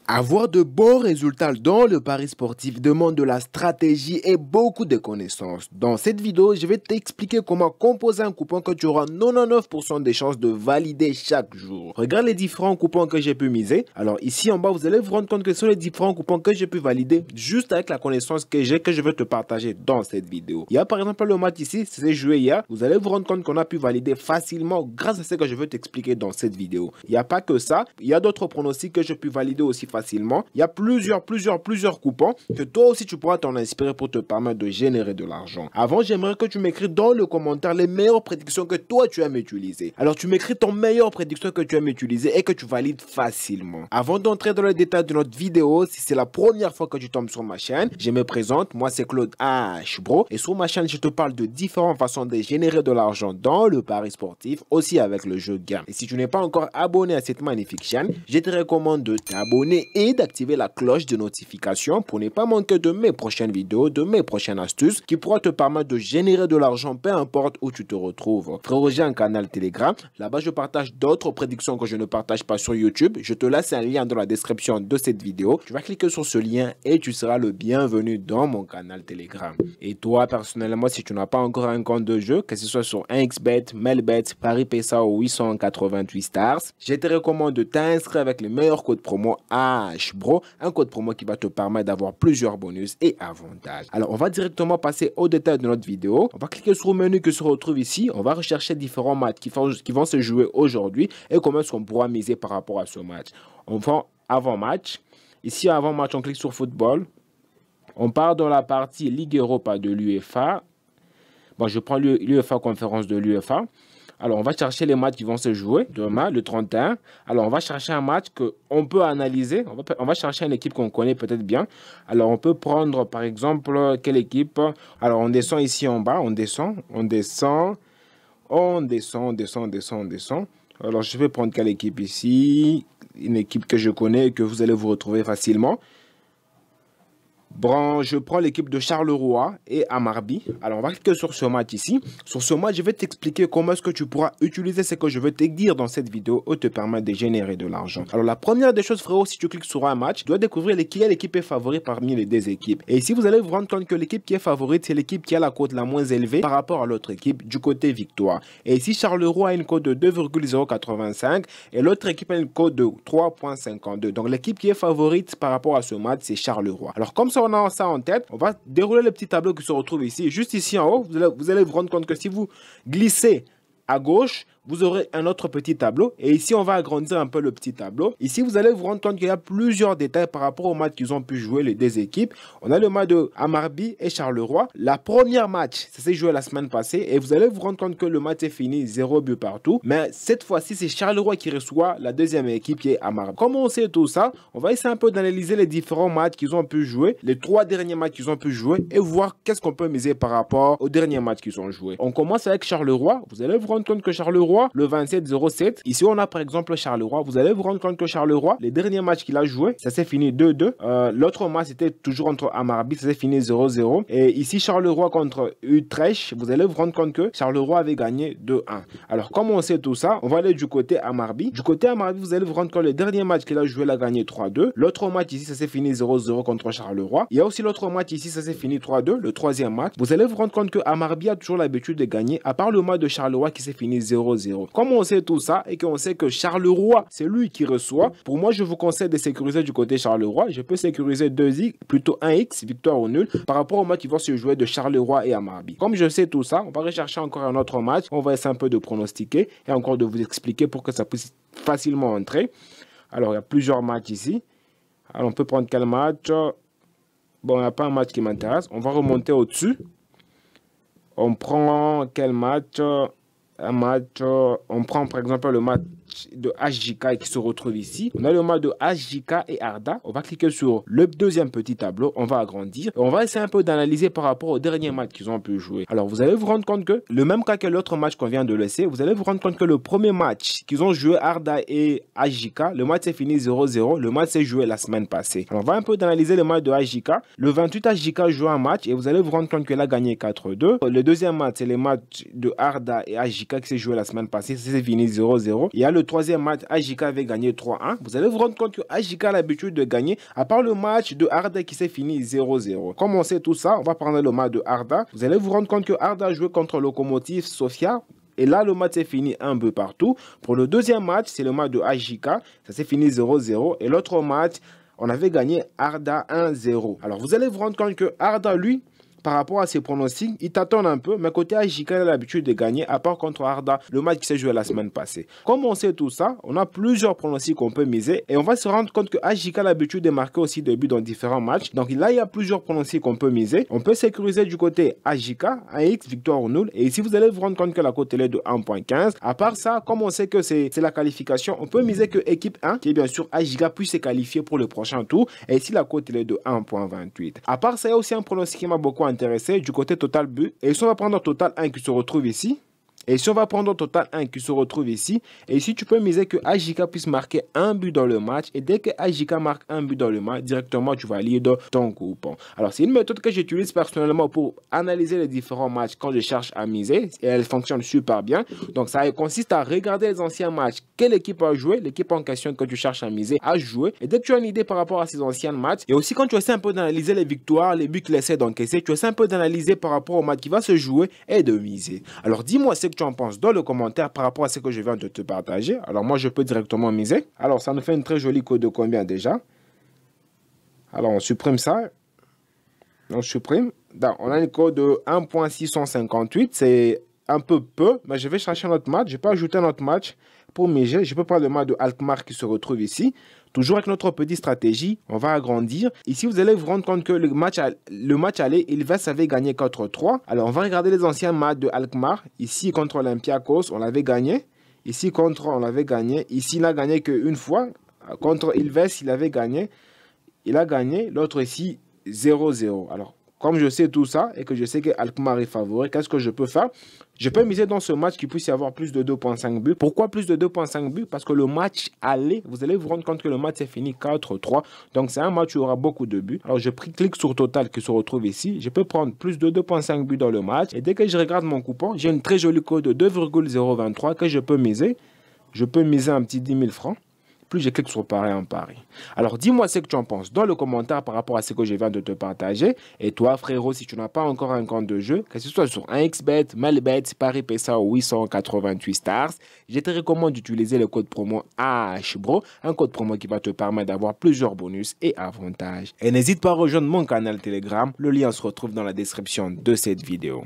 Avoir de bons résultats dans le pari sportif demande de la stratégie et beaucoup de connaissances. Dans cette vidéo, je vais t'expliquer comment composer un coupon que tu auras 99% des chances de valider chaque jour. Regarde les différents coupons que j'ai pu miser. Alors ici en bas, vous allez vous rendre compte que ce sont les différents coupons que j'ai pu valider juste avec la connaissance que j'ai, que je vais te partager dans cette vidéo. Il y a par exemple le match ici, c'est joué hier. Vous allez vous rendre compte qu'on a pu valider facilement grâce à ce que je vais t'expliquer dans cette vidéo. Il n'y a pas que ça, il y a d'autres pronostics que j'ai pu valider aussi facilement. Il y a plusieurs coupons que toi aussi tu pourras t'en inspirer pour te permettre de générer de l'argent. Avant, j'aimerais que tu m'écris dans le commentaire les meilleures prédictions que toi tu aimes utiliser. Alors tu m'écris ton meilleure prédiction que tu aimes utiliser et que tu valides facilement. Avant d'entrer dans le détail de notre vidéo, si c'est la première fois que tu tombes sur ma chaîne, je me présente, moi c'est Claude H Bro et sur ma chaîne je te parle de différentes façons de générer de l'argent dans le pari sportif, aussi avec le jeu de gamme. Et si tu n'es pas encore abonné à cette magnifique chaîne, je te recommande de t'abonner et d'activer la cloche de notification pour ne pas manquer de mes prochaines vidéos, de mes prochaines astuces qui pourront te permettre de générer de l'argent peu importe où tu te retrouves. Frérot, j'ai un canal Telegram, là-bas je partage d'autres prédictions que je ne partage pas sur YouTube. Je te laisse un lien dans la description de cette vidéo. Tu vas cliquer sur ce lien et tu seras le bienvenu dans mon canal Telegram. Et toi personnellement, si tu n'as pas encore un compte de jeu, que ce soit sur 1xBet, Melbet, Paris PSA ou 888 Stars, je te recommande de t'inscrire avec le meilleur code promo HBRO, un code promo qui va te permettre d'avoir plusieurs bonus et avantages. Alors, on va directement passer au détail de notre vidéo. On va cliquer sur le menu qui se retrouve ici. On va rechercher différents matchs qui vont se jouer aujourd'hui et comment est-ce qu'on pourra miser par rapport à ce match. On va avant-match. Ici, avant-match, on clique sur football. On part dans la partie Ligue Europa de l'UEFA. Bon, je prends l'UEFA conférence de l'UEFA. Alors, on va chercher les matchs qui vont se jouer demain, le 31. Alors, on va chercher un match qu'on peut analyser. On va chercher une équipe qu'on connaît peut-être bien. Alors, on peut prendre, par exemple, quelle équipe? Alors, on descend ici en bas. On descend. Alors, je vais prendre quelle équipe ici? Une équipe que je connais et que vous allez vous retrouver facilement. Bon, je prends l'équipe de Charleroi et Amarby. Alors, on va cliquer sur ce match ici. Sur ce match, je vais t'expliquer comment est-ce que tu pourras utiliser ce que je vais te dire dans cette vidéo et te permettre de générer de l'argent. Alors, la première des choses, frérot, si tu cliques sur un match, tu dois découvrir quelle équipe est favorite parmi les deux équipes. Et ici, vous allez vous rendre compte que l'équipe qui est favorite, c'est l'équipe qui a la cote la moins élevée par rapport à l'autre équipe du côté victoire. Et ici, Charleroi a une cote de 2,085 et l'autre équipe a une cote de 3,52. Donc, l'équipe qui est favorite par rapport à ce match, c'est Charleroi. Alors, comme ça, on a ça en tête, on va dérouler le petit tableau qui se retrouve ici. Juste ici en haut, vous allez vous rendre compte que si vous glissez à gauche, vous aurez un autre petit tableau. Et ici, on va agrandir un peu le petit tableau. Ici, vous allez vous rendre compte qu'il y a plusieurs détails par rapport au match qu'ils ont pu jouer, les deux équipes. On a le match de Amarby et Charleroi. La première match, ça s'est joué la semaine passée. Et vous allez vous rendre compte que le match est fini 0 but partout. Mais cette fois-ci, c'est Charleroi qui reçoit la deuxième équipe qui est Amarby. Comme on sait tout ça, on va essayer un peu d'analyser les différents matchs qu'ils ont pu jouer, les 3 derniers matchs qu'ils ont pu jouer et voir qu'est-ce qu'on peut miser par rapport aux derniers matchs qu'ils ont joués. On commence avec Charleroi. Vous allez vous rendre compte que Charleroi, le 27-07. Ici, on a par exemple Charleroi. Vous allez vous rendre compte que Charleroi, les derniers matchs qu'il a joué, ça s'est fini 2-2. L'autre match, c'était toujours entre Amarby, ça s'est fini 0-0. Et ici, Charleroi contre Utrecht, vous allez vous rendre compte que Charleroi avait gagné 2-1. Alors, comme on sait tout ça, on va aller du côté Amarby. Du côté Amarby, vous allez vous rendre compte que le dernier match qu'il a joué, il a gagné 3-2. L'autre match ici, ça s'est fini 0-0 contre Charleroi. Il y a aussi l'autre match ici, ça s'est fini 3-2, le troisième match. Vous allez vous rendre compte que Amarby a toujours l'habitude de gagner, à part le match de Charleroi qui s'est fini 0-0. Comme on sait tout ça et qu'on sait que Charleroi, c'est lui qui reçoit, pour moi, je vous conseille de sécuriser du côté Charleroi. Je peux sécuriser 2x, plutôt 1x, victoire ou nul, par rapport au match qui va se jouer de Charleroi et Amarby. Comme je sais tout ça, on va rechercher encore un autre match. On va essayer un peu de pronostiquer et encore de vous expliquer pour que ça puisse facilement entrer. Alors, il y a plusieurs matchs ici. Alors, on peut prendre quel match? Bon, il n'y a pas un match qui m'intéresse. On va remonter au-dessus. On prend quel match? Un match, on prend par exemple le match de HJK qui se retrouve ici. On a le match de HJK et Arda. On va cliquer sur le deuxième petit tableau. On va agrandir. Et on va essayer un peu d'analyser par rapport au dernier match qu'ils ont pu jouer. Alors, vous allez vous rendre compte que le même cas que l'autre match qu'on vient de laisser, vous allez vous rendre compte que le premier match qu'ils ont joué Arda et HJK, le match s'est fini 0-0. Le match s'est joué la semaine passée. Alors, on va un peu d'analyser le match de HJK. Le 28 HJK joue un match et vous allez vous rendre compte qu'il a gagné 4-2. Le deuxième match, c'est le match de Arda et HJK. AJK qui s'est joué la semaine passée, c'est fini 0-0. Il y a le troisième match, AJK avait gagné 3-1. Vous allez vous rendre compte que AJK a l'habitude de gagner, à part le match de Arda qui s'est fini 0-0. Comme on sait tout ça, on va prendre le match de Arda. Vous allez vous rendre compte que Arda a joué contre Lokomotiv Sofia. Et là, le match s'est fini un peu partout. Pour le deuxième match, c'est le match de AJK. Ça s'est fini 0-0. Et l'autre match, on avait gagné Arda 1-0. Alors, vous allez vous rendre compte que Arda, lui, par rapport à ses pronostics, il tâtonne un peu, mais côté AJK, il a l'habitude de gagner, à part contre Arda, le match qui s'est joué la semaine passée. Comme on sait tout ça, on a plusieurs pronostics qu'on peut miser, et on va se rendre compte que AJK a l'habitude de marquer aussi des buts dans différents matchs. Donc là, il y a plusieurs pronostics qu'on peut miser. On peut sécuriser du côté AJK, 1x, victoire ou nul, et ici, vous allez vous rendre compte que la cote elle est de 1.15. À part ça, comme on sait que c'est la qualification, on peut miser que équipe 1, qui est bien sûr AJK, puisse se qualifier pour le prochain tour, et ici, la cote elle est de 1.28. À part ça, il y a aussi un pronostic qui m'a beaucoup intéressé du côté total but. Et ici, on va prendre total 1 qui se retrouve ici. Et ici, on va prendre total 1 qui se retrouve ici. Et ici, tu peux miser que AJK puisse marquer un but dans le match. Et dès que AJK marque un but dans le match, directement, tu valides ton coupon. Alors, c'est une méthode que j'utilise personnellement pour analyser les différents matchs quand je cherche à miser. Et elle fonctionne super bien. Donc, ça consiste à regarder les anciens matchs. Quelle équipe a joué? L'équipe en question que tu cherches à miser a joué. Et dès que tu as une idée par rapport à ces anciens matchs, et aussi quand tu essaies un peu d'analyser les victoires, les buts qu'il essaie d'encaisser, tu essaies un peu d'analyser par rapport au match qui va se jouer et de miser. Alors, dis-moi ce que tu en penses dans le commentaire par rapport à ce que je viens de te partager. Alors moi je peux directement miser. Alors ça nous fait une très jolie cote de combien déjà? Alors on supprime ça. On supprime. On a une cote de 1.658. C'est un peu, mais je vais chercher notre match. Je peux ajouter notre match pour miser. Je peux prendre le match de Alkmaar qui se retrouve ici. Toujours avec notre petite stratégie, on va agrandir. Ici, vous allez vous rendre compte que le match aller, Ilves avait gagné 4-3. Alors, on va regarder les anciens matchs de Alkmaar. Ici, contre Olympiakos, on l'avait gagné. Ici, contre, on l'avait gagné. Ici, il n'a gagné qu'une fois. Contre Ilves, il avait gagné. Il a gagné. L'autre ici, 0-0. Alors, comme je sais tout ça et que je sais que Alkmaar est favori, qu'est-ce que je peux faire? Je peux miser dans ce match qu'il puisse y avoir plus de 2.5 buts. Pourquoi plus de 2.5 buts? Parce que le match aller, vous allez vous rendre compte que le match est fini 4-3. Donc c'est un match où il y aura beaucoup de buts. Alors je clique sur Total qui se retrouve ici. Je peux prendre plus de 2.5 buts dans le match. Et dès que je regarde mon coupon, j'ai une très jolie cote de 2,023 que je peux miser. Je peux miser un petit 10 000 francs. Plus je clique sur pari en pari. Alors dis-moi ce que tu en penses dans le commentaire par rapport à ce que je viens de te partager. Et toi frérot, si tu n'as pas encore un compte de jeu, que ce soit sur 1xBet, Melbet, Paris PSA ou 888 stars, je te recommande d'utiliser le code promo AHBRO, un code promo qui va te permettre d'avoir plusieurs bonus et avantages. Et n'hésite pas à rejoindre mon canal Telegram, le lien se retrouve dans la description de cette vidéo.